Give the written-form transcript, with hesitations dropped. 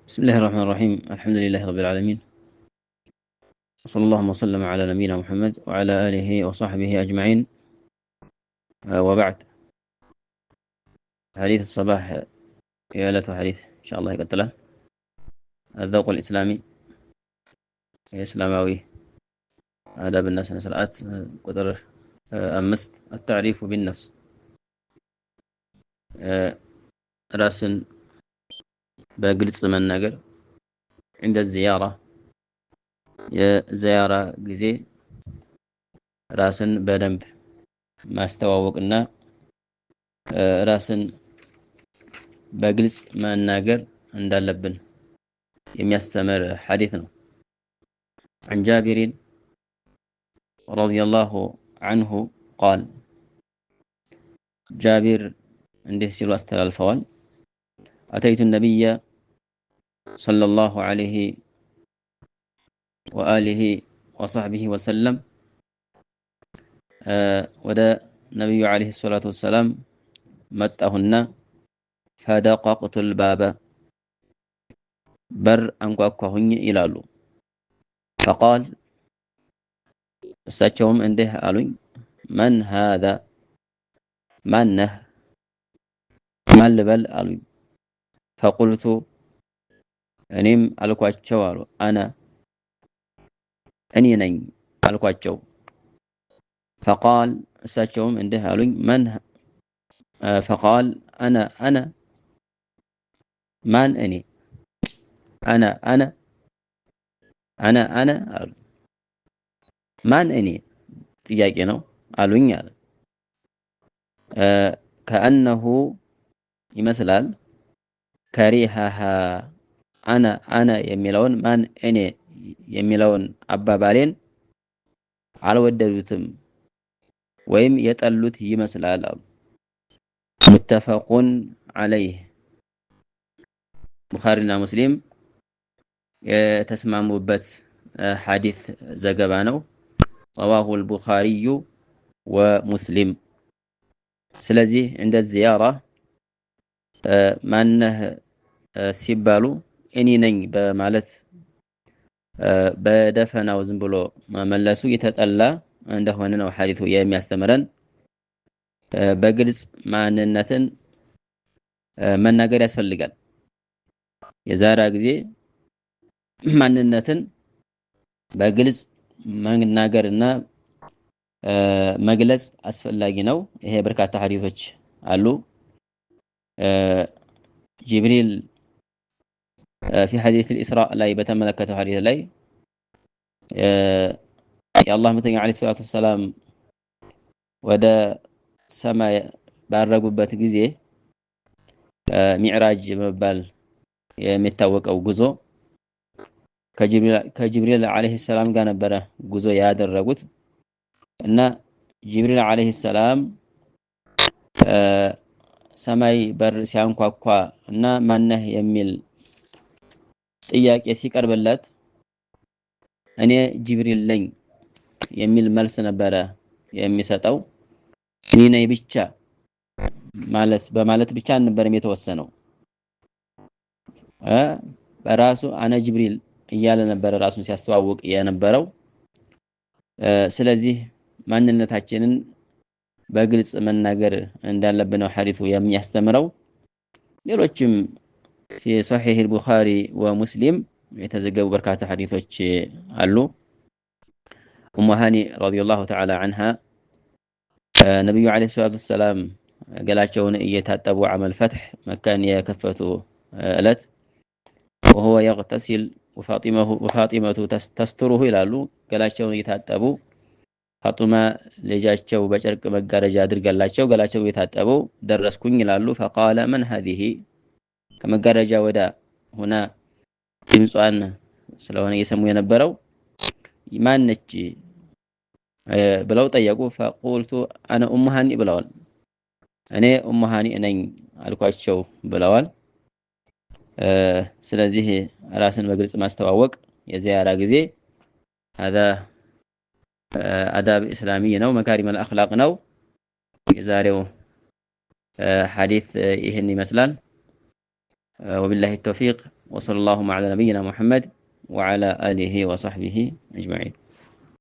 بسم الله الرحمن الرحيم. الحمد لله رب العالمين، وصلى الله وسلم على نبينا محمد وعلى آله وصحبه أجمعين. وبعد، حديث الصباح يا حديث إن شاء الله يقتله الذوق الإسلامي الإسلاموي آداب الناس نسرات قدر أمست التعريف بالنفس راسن بقلص من نقر عند الزيارة زيارة جزي راسن بدنب ما استوى ራስን በግልጽ መናገር እንዳለብን የሚያስተምር ሐዲስ ነው። عن جابر رضي الله عنه قال جابر እንዲህ ሲሉ አስተላልፈዋል። أتيت النبي صلى الله عليه وآله وصحبه وسلم ወደ ነብዩ عليه الصلاة والسلام መጣሁና فدققت الباب በር አንኳኳሁኝ ይላሉ። فقال እሳቸውም እንዲህ አሉኝ من هذا ማን ነህ ማን ልበል አሉኝ። فقلت እኔም አልኳቸው አሉ እኔ ነኝ አልኳቸው። فقال እሳቸውም እንዲህ አሉኝ فقال أنا من أني أنا من أني ጥያቄ ነው አሉኝ አለ። كأنه ይመስላል ከሪሃሃ أنا የሚለውን ማን እኔ የሚለውን አባባሌን አልወደዱትም ወይም የጠሉት ይመስላል አሉ። متفق عليه ቡኻሪና ሙስሊም የተስማሙበት ሐዲስ ዘገባ ነው። رواه البخاري ومسلم። ስለዚህ እንደ ዚያራ ማነህ ሲባሉ እኔ ነኝ በማለት በደፈናው ዝም ብሎ መመለሱ የተጠላ እንደሆነ ነው ሐዲሱ የሚያስተምረን። በግልጽ ማንነትን መናገር ያስፈልጋል። የዛሬ ጊዜ ማንነትን በግልጽ መናገርና መግለጽ አስፈላጊ ነው። ይሄ በርካታ ሐዲሶች አሉ። ጅብሪል في حديث الإسراء ላይ በተመለከተው ሐዲስ ላይ የአላህ መልእክተኛ عليه الصلاة والسلام ወደ ሰማይ ባረጉበት ጊዜ ሚዕራጅ መባል የሚታወቀው ጉዞ ከጅብሪል አለይሂ ሰላም ጋር ነበረ ጉዞ ያደረጉት እና ጅብሪል አለይሂ ሰላም ሰማይ በር ሲያንኳኳ እና ማነህ የሚል ጥያቄ ሲቀርብለት እኔ ጅብሪል ነኝ የሚል መልስ ነበረ የሚሰጠው። እኔ ነኝ ብቻ በማለት ብቻ ነበርም የተወሰነው። በራሱ አነ ጅብሪል እያለ ነበር ራሱን ሲያስተዋውቅ የነበረው። ስለዚህ ማንነታችንን በግልጽ መናገር እንዳለብን ነው ሐዲሱ የሚያስተምረው። ሌሎችም في صحيح البخاري ومسلم የተዘገቡ በርካታ ሐዲሶች አሉ። ኡሙ ሃኒ ረዲየላሁ ተዓላ ዐንሃ ነብዩ አለይሂ ሰላቱ ወሰላም ገላቸውን እየታጠቡ አመል ፈትህ መካን የከፈቱ እለት وهو يغتسل وفاطمه تستره ይላሉ። ገላቸውን እየታጠቡ ፋጡማ ልጃቸው በጨርቅ መጋረጃ አድርጋላቸው ገላቸው እየታጠቡ ደረስኩኝ ይላሉ። فقال من هذه ከመጋረጃ ወዳ ሆና ድምጿን ስለሆነ እየሰሙ የነበረው ማነች ብለው ጠየቁ። فقلت انا ام هاني ብለዋል። እኔ ኡሙ ሃኒ ነኝ አልኳቸው ብለዋል። ስለዚህ ራስን በግልጽ ማስተዋወቅ የዚያራ ጊዜ هذا አዳብ እስላሚ ነው፣ መካሪም አልአኽላቅ ነው። የዛሬው ሐዲስ ይህን ይመስላል። وبالله التوفيق، وصلى اللهم على نبينا محمد وعلى آله وصحبه أجمعين.